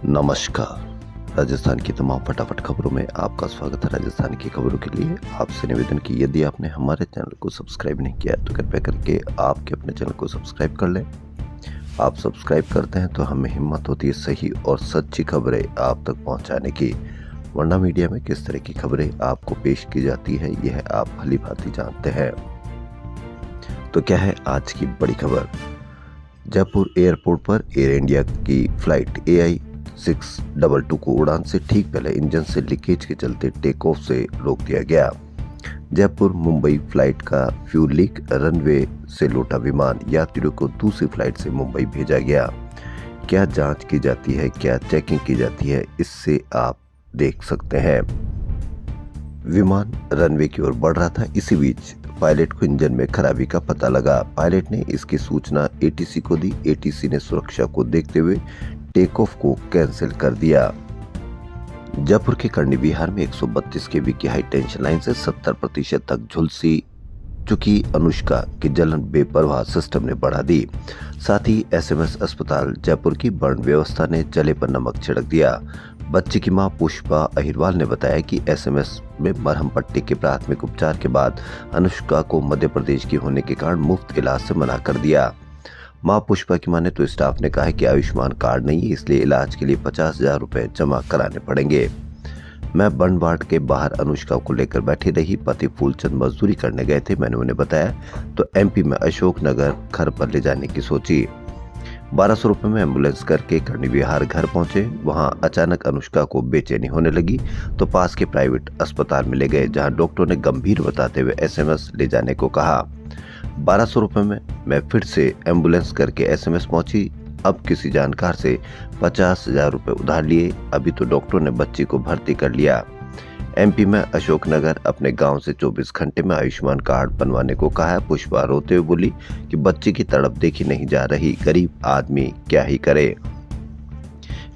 नमस्कार। राजस्थान की तमाम फटाफट खबरों में आपका स्वागत है। राजस्थान की खबरों के लिए आपसे निवेदन कि यदि आपने हमारे चैनल को सब्सक्राइब नहीं किया तो कृपया करके आपके अपने चैनल को सब्सक्राइब कर लें। आप सब्सक्राइब करते हैं तो हमें हिम्मत होती है सही और सच्ची खबरें आप तक पहुंचाने की, वरना मीडिया में किस तरह की खबरें आपको पेश की जाती है यह आप भली भांति जानते हैं। तो क्या है आज की बड़ी खबर। जयपुर एयरपोर्ट पर एयर इंडिया की फ्लाइट AI 622 को उड़ान से ठीक पहले इंजन से लीकेज के चलते टेक ऑफ से रोक दिया गया। जयपुर मुंबई फ्लाइट का फ्यूल लीक, रनवे से लौटा विमान, यात्रियों को दूसरी फ्लाइट से मुंबई भेजा गया। क्या जांच की जाती है, क्या चेकिंग की जाती है, इससे आप देख सकते हैं। विमान रनवे की ओर बढ़ रहा था, इसी बीच पायलट को इंजन में खराबी का पता लगा। पायलट ने इसकी सूचना ATC को दी। ATC ने सुरक्षा को देखते हुए टेक ऑफ को कैंसिल कर दिया। जयपुर के कर्णी विहार में 132 kV की हाई टेंशन लाइन से 70% तक झुलसी चुकी अनुष्का की जलन बेपरवाह सिस्टम ने बढ़ा दी। साथ ही SMS अस्पताल जयपुर की बर्न व्यवस्था ने जले पर नमक छिड़क दिया। बच्चे की मां पुष्पा अहिरवाल ने बताया कि SMS में मरहम पट्टी के प्राथमिक उपचार के बाद अनुष्का को मध्य प्रदेश की होने के कारण मुफ्त इलाज से मना कर दिया। मां पुष्पा की माने तो स्टाफ ने कहा है कि आयुष्मान कार्ड नहीं है, इसलिए इलाज के लिए 50,000 रुपए जमा कराने पड़ेंगे। मैं बर्न वार्ड के बाहर अनुष्का को लेकर बैठी रही। पति फूलचंद मजदूरी करने गए थे, मैंने उन्हें बताया तो MP में अशोकनगर घर पर ले जाने की सोची। 1200 रुपए में एम्बुलेंस करके कर्णी विहार घर पहुंचे। वहां अचानक अनुष्का को बेचैनी होने लगी तो पास के प्राइवेट अस्पताल में ले गए, जहां डॉक्टर ने गंभीर बताते हुए SMS ले जाने को कहा। 1200 रुपए में मैं फिर से एम्बुलेंस करके SMS पहुंची। अब किसी जानकार से 50,000 रुपए उधार लिए। अभी तो डॉक्टर ने बच्ची को भर्ती कर लिया। MP में अशोकनगर अपने गांव से 24 घंटे में आयुष्मान कार्ड बनवाने को कहा है। पुष्पा रोते हुए बोली कि बच्ची की तड़प देखी नहीं जा रही, गरीब आदमी क्या ही करे।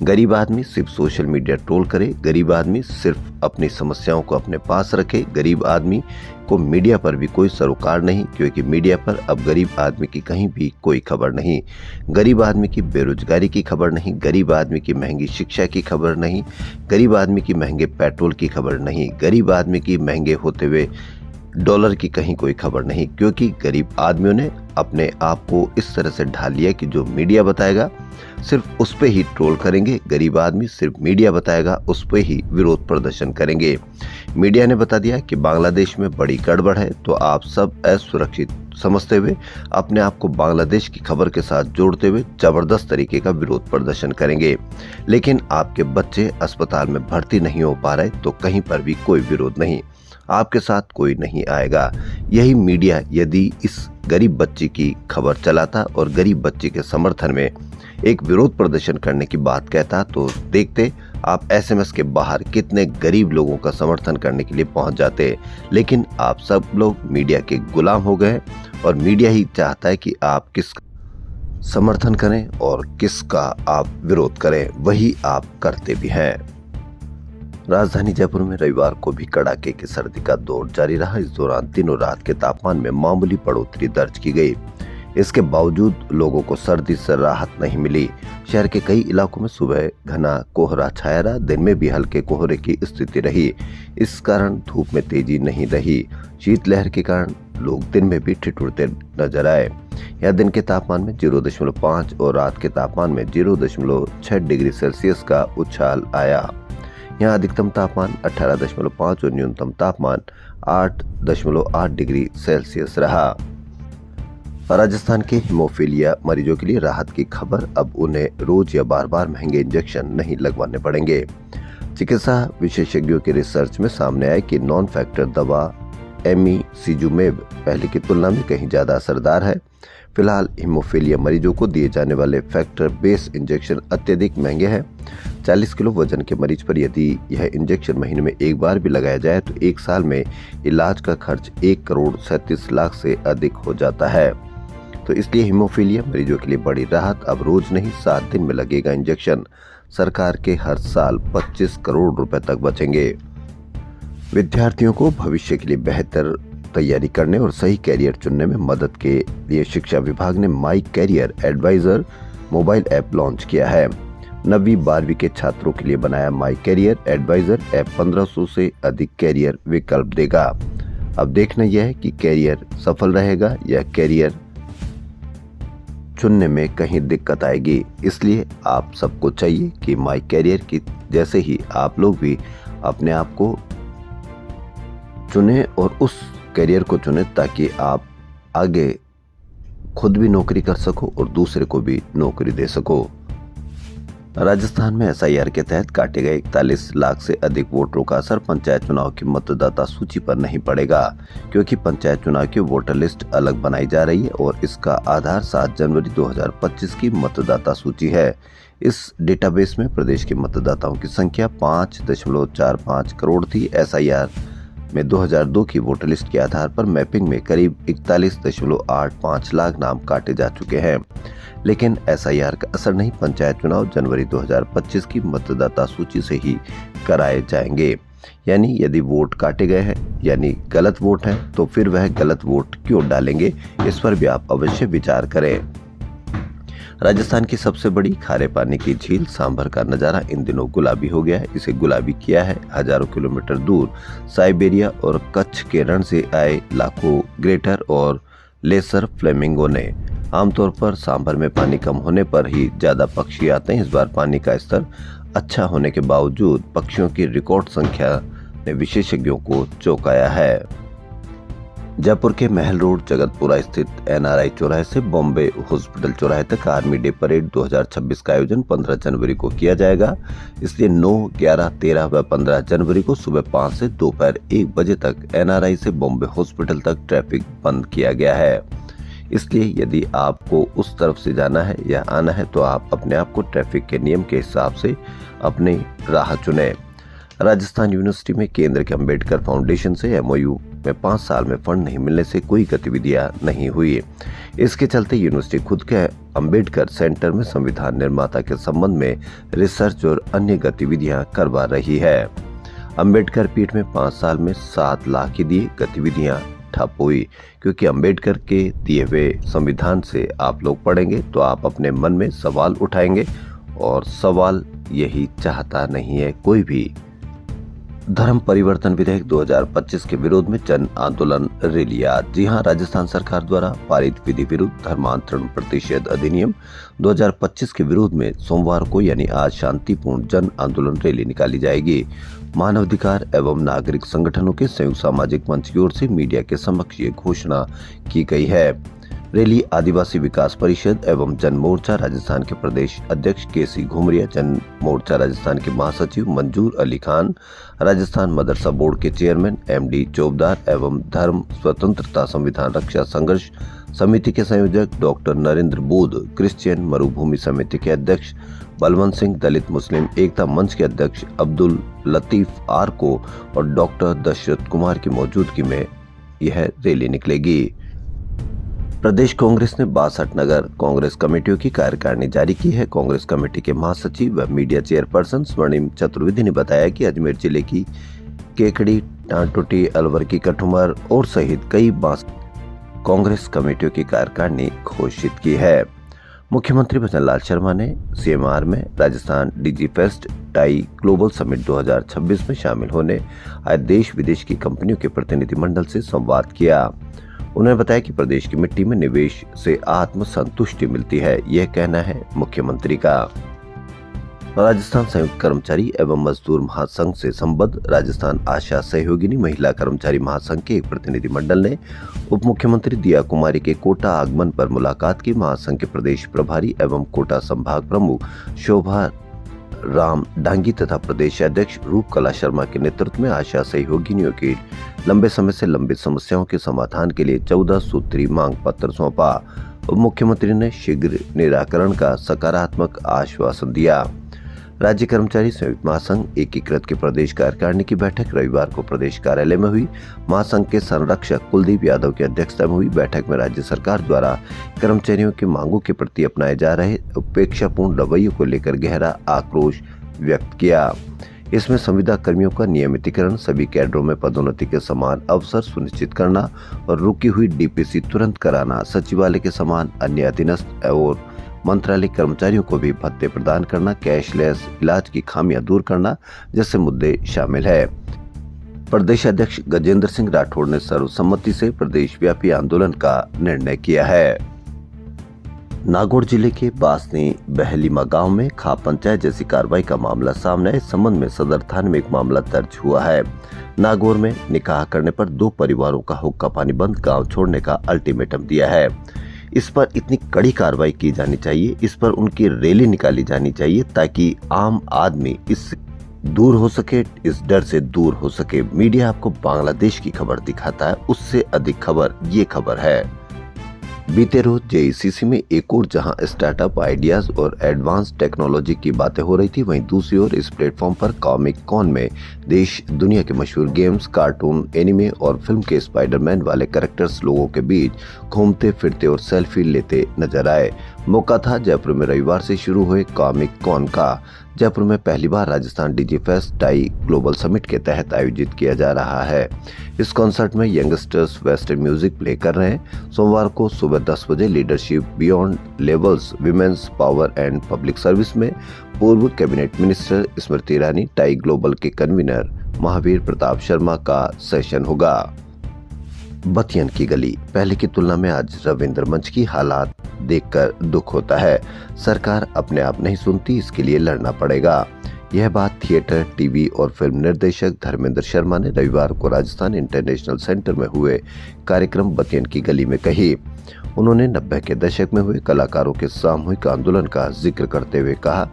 गरीब आदमी सिर्फ सोशल मीडिया ट्रोल करे, गरीब आदमी सिर्फ अपनी समस्याओं को अपने पास रखे, गरीब आदमी को मीडिया पर भी कोई सरोकार नहीं, क्योंकि मीडिया पर अब गरीब आदमी की कहीं भी कोई खबर नहीं। गरीब आदमी की बेरोजगारी की खबर नहीं, गरीब आदमी की महंगी शिक्षा की खबर नहीं, गरीब आदमी की महंगे पेट्रोल की खबर नहीं, गरीब आदमी की महंगे होते हुए डॉलर की कहीं कोई खबर नहीं, क्योंकि गरीब आदमियों ने अपने आप को इस तरह से ढाल लिया कि जो मीडिया बताएगा सिर्फ उस पे ही ट्रोल करेंगे। गरीब आदमी सिर्फ मीडिया बताएगा उस पे ही विरोध प्रदर्शन करेंगे। मीडिया ने बता दिया कि बांग्लादेश में बड़ी गड़बड़ है तो आप सब असुरक्षित समझते हुए अपने आप को बांग्लादेश की खबर के साथ जोड़ते हुए जबरदस्त तरीके का विरोध प्रदर्शन करेंगे। लेकिन आपके बच्चे अस्पताल में भर्ती नहीं हो पा रहे तो कहीं पर भी कोई विरोध नहीं, आपके साथ कोई नहीं आएगा। यही मीडिया यदि इस गरीब बच्ची की खबर चलाता और गरीब बच्ची के समर्थन में एक विरोध प्रदर्शन करने की बात कहता तो देखते आप SMS के बाहर कितने गरीब लोगों का समर्थन करने के लिए पहुंच जाते। लेकिन आप सब लोग मीडिया के गुलाम हो गए और मीडिया ही चाहता है कि आप किसका समर्थन करें और किसका आप विरोध करें, वही आप करते भी हैं। राजधानी जयपुर में रविवार को भी कड़ाके की सर्दी का दौर जारी रहा। इस दौरान दिनों रात के तापमान में मामूली बढ़ोतरी दर्ज की गई। इसके बावजूद लोगों को सर्दी से राहत नहीं मिली। शहर के कई इलाकों में सुबह घना कोहरा छाया रहा, दिन में भी हल्के कोहरे की स्थिति रही। इस कारण धूप में तेजी नहीं रही। शीतलहर के कारण लोग दिन में भी ठिठुरते नजर आए। यह दिन के तापमान में 0.5 और रात के तापमान में 0.6 डिग्री सेल्सियस का उछाल आया। यहाँ अधिकतम तापमान 18.5 और न्यूनतम तापमान 8.8 डिग्री सेल्सियस रहा। राजस्थान के हीमोफीलिया मरीजों के लिए राहत की खबर, अब उन्हें रोज या बार बार महंगे इंजेक्शन नहीं लगवाने पड़ेंगे। चिकित्सा विशेषज्ञों के रिसर्च में सामने आया कि नॉन फैक्टर दवा एमिसिजुमेब पहले की तुलना में कहीं ज्यादा असरदार है। फिलहाल हीमोफीलिया मरीजों को दिए जाने वाले फैक्टर बेस इंजेक्शन अत्यधिक महंगे हैं। 40 किलो वजन के मरीज पर यदि यह इंजेक्शन महीने में एक बार भी लगाया जाए तो एक साल में इलाज का खर्च 1,37,00,000 से अधिक हो जाता है। तो इसलिए हीमोफीलिया मरीजों के लिए बड़ी राहत, अब रोज नहीं 7 दिन में लगेगा इंजेक्शन। सरकार के हर साल 25 करोड़ रुपए तक बचेंगे। विद्यार्थियों को भविष्य के लिए बेहतर तैयारी करने और सही कैरियर चुनने में मदद के लिए शिक्षा विभाग ने my career advisor mobile app launch किया है। 9वीं 12वीं के छात्रों के लिए बनाया माई कैरियर एडवाइजर ऐप 1500 से अधिक कैरियर विकल्प देगा। अब देखना यह है कि कैरियर सफल रहेगा या कैरियर चुनने में कहीं दिक्कत आएगी। इसलिए आप सबको चाहिए कि माई कैरियर की जैसे ही आप लोग भी अपने आप को चुने और उस कैरियर को चुने ताकि आप आगे खुद भी नौकरी कर सको और दूसरे को भी नौकरी दे सको। राजस्थान में एसआईआर के तहत काटे गए 41 लाख से अधिक वोटरों का असर पंचायत चुनाव की मतदाता सूची पर नहीं पड़ेगा, क्योंकि पंचायत चुनाव की वोटर लिस्ट अलग बनाई जा रही है और इसका आधार 7 जनवरी 2025 की मतदाता सूची है। इस डेटाबेस में प्रदेश के मतदाताओं की संख्या 5.45 करोड़ थी। एसआईआर में 2002 की वोटर लिस्ट के आधार पर मैपिंग में करीब 41.85 लाख नाम काटे जा चुके हैं, लेकिन एसआईआर का असर नहीं। पंचायत चुनाव जनवरी 2025 की मतदाता सूची से ही कराए जाएंगे। यानी यदि वोट काटे गए हैं यानी गलत वोट है तो फिर वह गलत वोट क्यों डालेंगे, इस पर भी आप अवश्य विचार करें। राजस्थान की सबसे बड़ी खारे पानी की झील सांभर का नजारा इन दिनों गुलाबी हो गया है। इसे गुलाबी किया है हजारों किलोमीटर दूर साइबेरिया और कच्छ के रण से आए लाखों ग्रेटर और लेसर फ्लेमिंगो ने। आमतौर पर सांभर में पानी कम होने पर ही ज्यादा पक्षी आते हैं। इस बार पानी का स्तर अच्छा होने के बावजूद पक्षियों की रिकॉर्ड संख्या ने विशेषज्ञों को चौंकाया है। जयपुर के महल रोड जगतपुरा स्थित एनआरआई चौराहे से बॉम्बे हॉस्पिटल चौराहे तक आर्मी डे परेड 2026 का आयोजन 15 जनवरी को किया जाएगा। इसलिए 9, 11, 13 व 15 जनवरी को सुबह 5 से दोपहर 1 बजे तक एनआरआई से बॉम्बे हॉस्पिटल तक ट्रैफिक बंद किया गया है। इसलिए यदि आपको उस तरफ से जाना है या आना है तो आप अपने आप को ट्रैफिक के नियम के हिसाब से अपनी राह चुनें। राजस्थान यूनिवर्सिटी में केंद्र के अंबेडकर फाउंडेशन से एमओयू में 5 साल में फंड नहीं मिलने से कोई गतिविधियां नहीं हुई। इसके चलते यूनिवर्सिटी खुद के अंबेडकर सेंटर में संविधान निर्माता के संबंध में रिसर्च और अन्य गतिविधियां करवा रही है। अंबेडकर पीठ में 5 साल में 7 लाख की दी गतिविधियां ठप हुई, क्योंकि अंबेडकर के दिए हुए संविधान से आप लोग पढ़ेंगे तो आप अपने मन में सवाल उठाएंगे, और सवाल यही चाहता नहीं है कोई भी। धर्म परिवर्तन विधेयक 2025 के विरोध में जन आंदोलन रैलियां। जी हां, राजस्थान सरकार द्वारा पारित विधि विरुद्ध धर्मांतरण प्रतिषेध अधिनियम 2025 के विरोध में सोमवार को यानी आज शांतिपूर्ण जन आंदोलन रैली निकाली जाएगी। मानवाधिकार एवं नागरिक संगठनों के संयुक्त सामाजिक मंच की ओर से मीडिया के समक्ष ये घोषणा की गई है। रैली आदिवासी विकास परिषद एवं जन मोर्चा राजस्थान के प्रदेश अध्यक्ष केसी घुमरिया, जन मोर्चा राजस्थान के महासचिव मंजूर अली खान, राजस्थान मदरसा बोर्ड के चेयरमैन एमडी चौबदार एवं धर्म स्वतंत्रता संविधान रक्षा संघर्ष समिति के संयोजक डॉक्टर नरेंद्र बोध, क्रिश्चियन मरुभूमि समिति के अध्यक्ष बलवंत सिंह, दलित मुस्लिम एकता मंच के अध्यक्ष अब्दुल लतीफ आरको और डॉक्टर दशरथ कुमार की मौजूदगी में यह रैली निकलेगी। प्रदेश कांग्रेस ने 62 नगर कांग्रेस कमेटियों की कार्यकारिणी जारी की है। कांग्रेस कमेटी के महासचिव व मीडिया चेयरपर्सन स्वर्णिम चतुर्वेदी ने बताया कि अजमेर जिले की केकड़ी, टांटोटी, अलवर की कठुमर और सहित कई कांग्रेस कमेटियों की कार्यकारिणी घोषित की है। मुख्यमंत्री भजनलाल शर्मा ने सीएमआर में राजस्थान डिजी फेस्ट टाई ग्लोबल समिट 2026 में शामिल होने आए देश विदेश की कंपनियों के प्रतिनिधिमंडल से संवाद किया। उन्होंने बताया कि प्रदेश की मिट्टी में निवेश से आत्मसंतुष्टि मिलती है, यह कहना है मुख्यमंत्री का। राजस्थान संयुक्त कर्मचारी एवं मजदूर महासंघ से संबद्ध राजस्थान आशा सहयोगिनी महिला कर्मचारी महासंघ के एक प्रतिनिधिमंडल ने उप मुख्यमंत्री दिया कुमारी के कोटा आगमन पर मुलाकात की। महासंघ के प्रदेश प्रभारी एवं कोटा संभाग प्रमुख शोभा राम डांगी तथा प्रदेश अध्यक्ष रूपकला शर्मा के नेतृत्व में आशा सहयोगिनियों की लंबे समय से लंबित समस्याओं के समाधान के लिए 14 सूत्री मांग पत्र सौंपा। उप मुख्यमंत्री ने शीघ्र निराकरण का सकारात्मक आश्वासन दिया। राज्य कर्मचारी संयुक्त महासंघ एकीकृत के प्रदेश कार्यकारिणी की बैठक रविवार को प्रदेश कार्यालय में हुई। महासंघ के संरक्षक कुलदीप यादव की अध्यक्षता में हुई बैठक में राज्य सरकार द्वारा कर्मचारियों की मांगों के प्रति अपनाए जा रहे उपेक्षापूर्ण रवैये को लेकर गहरा आक्रोश व्यक्त किया। इसमें संविदा कर्मियों का नियमितीकरण, सभी कैडरों में पदोन्नति के समान अवसर सुनिश्चित करना और रुकी हुई डीपीसी तुरंत कराना, सचिवालय के समान अन्य अधीनस्थ और मंत्रालय कर्मचारियों को भी भत्ते प्रदान करना, कैशलेस इलाज की खामियां दूर करना जैसे मुद्दे शामिल है। प्रदेश अध्यक्ष गजेंद्र सिंह राठौड़ ने सर्वसम्मति से प्रदेश व्यापी आंदोलन का निर्णय किया है। नागौर जिले के बासनी बहलीमा गांव में खाप पंचायत जैसी कार्रवाई का मामला सामने आए। इस संबंध में सदर थाने में एक मामला दर्ज हुआ है। नागौर में निकाह करने पर 2 परिवारों का हुक्का पानी बंद गांव छोड़ने का अल्टीमेटम दिया है। इस पर इतनी कड़ी कार्रवाई की जानी चाहिए, इस पर उनकी रैली निकाली जानी चाहिए ताकि आम आदमी इस दूर हो सके, इस डर से दूर हो सके। मीडिया आपको बांग्लादेश की खबर दिखाता है, उससे अधिक खबर ये खबर है। बीते रोज जेईसीसी में एक और जहां स्टार्टअप आइडियाज और एडवांस टेक्नोलॉजी की बातें हो रही थी, वहीं दूसरी ओर इस प्लेटफॉर्म पर कॉमिक कॉन में देश दुनिया के मशहूर गेम्स, कार्टून, एनिमे और फिल्म के स्पाइडरमैन वाले कैरेक्टर्स लोगों के बीच घूमते फिरते और सेल्फी लेते नजर आए। मौका था जयपुर में रविवार से शुरू हुए कॉमिक कॉन का। जयपुर में पहली बार Rajasthan Digifest TiE global summit के तहत आयोजित किया जा रहा है। इस कॉन्सर्ट में यंगस्टर्स वेस्टर्न म्यूजिक प्ले कर रहे हैं। सोमवार को सुबह 10 बजे leadership beyond levels women's power and public service में पूर्व cabinet minister Smriti Irani, tie global के कन्वीनर महावीर प्रताप शर्मा का सेशन होगा। बतियन की गली, पहले की तुलना में आज रविंद्र मंच की हालात देखकर दुख होता है। सरकार अपने आप नहीं सुनती, इसके लिए लड़ना पड़ेगा। यह बात थिएटर, टीवी और फिल्म निर्देशक धर्मेंद्र शर्मा ने रविवार को राजस्थान इंटरनेशनल सेंटर में हुए कार्यक्रम बतियन की गली में कही। उन्होंने 90 के दशक में हुए कलाकारों के सामूहिक आंदोलन का जिक्र करते हुए कहा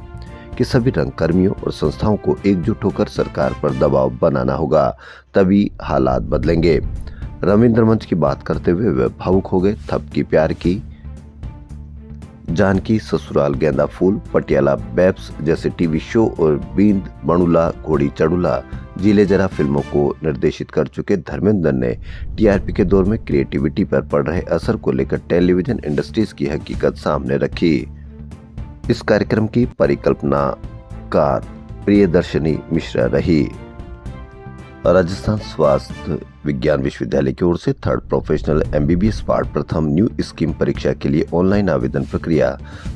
कि सभी रंगकर्मियों और संस्थाओं को एकजुट होकर सरकार पर दबाव बनाना होगा, तभी हालात बदलेंगे। रविंद्र मंच की बात करते हुए वे भावुक हो गए। थपकी प्यार की, जानकी, ससुराल गेंदा फूल, पटियाला बेब्स जैसे टीवी शो और बींद बणुला घोड़ी चढ़ुला जीले जरा फिल्मों को निर्देशित कर चुके धर्मेंद्र ने टीआरपी के दौर में क्रिएटिविटी पर पड़ रहे असर को लेकर टेलीविजन इंडस्ट्रीज की हकीकत सामने रखी। इस कार्यक्रम की परिकल्पनाकार प्रियदर्शनी मिश्रा रही। राजस्थान स्वास्थ्य विज्ञान विश्वविद्यालय की ओर से 3rd प्रोफेशनल MBBS पार्ट प्रथम न्यू स्कीम परीक्षा के लिए ऑनलाइन आवेदन प्रक्रिया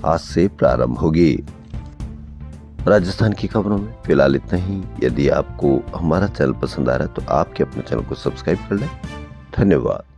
आज से प्रारंभ होगी। राजस्थान की खबरों में फिलहाल इतना ही। यदि आपको हमारा चैनल पसंद आ रहा है तो आपके अपने चैनल को सब्सक्राइब कर लें। धन्यवाद।